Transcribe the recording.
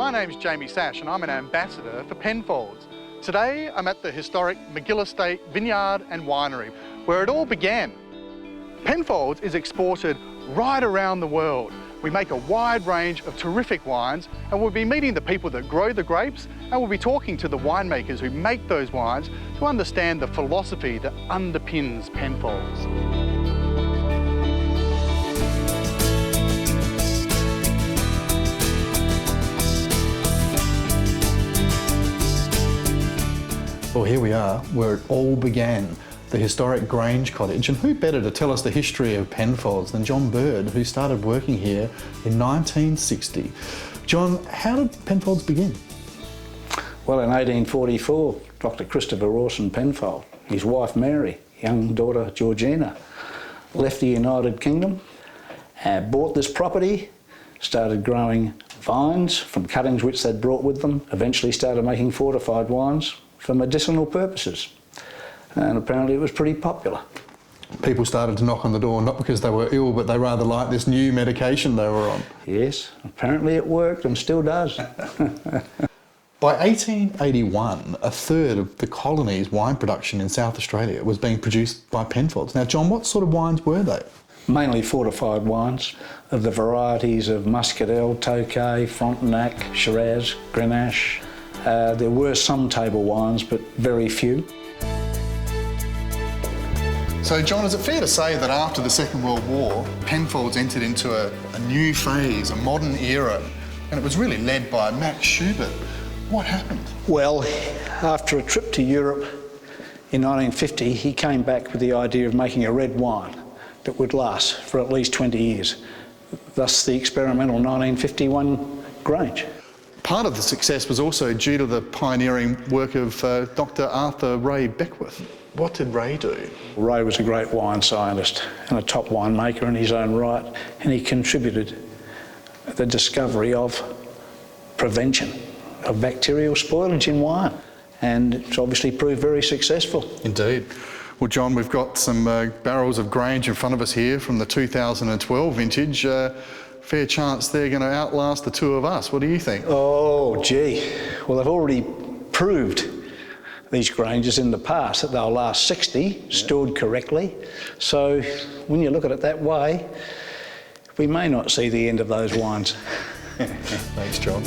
My name's Jamie Sash and I'm an ambassador for Penfolds. Today I'm at the historic McGill Estate Vineyard and Winery, where it all began. Penfolds is exported right around the world. We make a wide range of terrific wines, and we'll be meeting the people that grow the grapes, and we'll be talking to the winemakers who make those wines to understand the philosophy that underpins Penfolds. Well, here we are, where it all began, the historic Grange Cottage. And who better to tell us the history of Penfolds than John Bird, who started working here in 1960. John, how did Penfolds begin? Well, in 1844, Dr. Christopher Rawson Penfold, his wife Mary, young daughter Georgina, left the United Kingdom, bought this property, started growing vines from cuttings which they'd brought with them, eventually started making fortified wines for medicinal purposes. And apparently it was pretty popular. People started to knock on the door, not because they were ill, but they rather liked this new medication they were on. Yes, apparently it worked and still does. By 1881, a third of the colony's wine production in South Australia was being produced by Penfolds. Now, John, what sort of wines were they? Mainly fortified wines of the varieties of Muscadel, Tokay, Frontenac, Shiraz, Grenache. There were some table wines, but very few. So, John, is it fair to say that after the Second World War, Penfolds entered into a new phase, a modern era, and it was really led by Max Schubert? What happened? Well, after a trip to Europe in 1950, he came back with the idea of making a red wine that would last for at least 20 years. Thus the experimental 1951 Grange. Part of the success was also due to the pioneering work of Dr. Arthur Ray Beckwith. What did Ray do? Ray was a great wine scientist and a top winemaker in his own right, and he contributed the discovery of prevention of bacterial spoilage in wine, and it's obviously proved very successful. Indeed. Well, John, we've got some barrels of Grange in front of us here from the 2012 vintage. Fair chance they're going to outlast the two of us. What do you think? Oh, gee. Well, they've already proved, these Granges in the past, that they'll last 60, stored correctly. So when you look at it that way, we may not see the end of those wines. Thanks, John.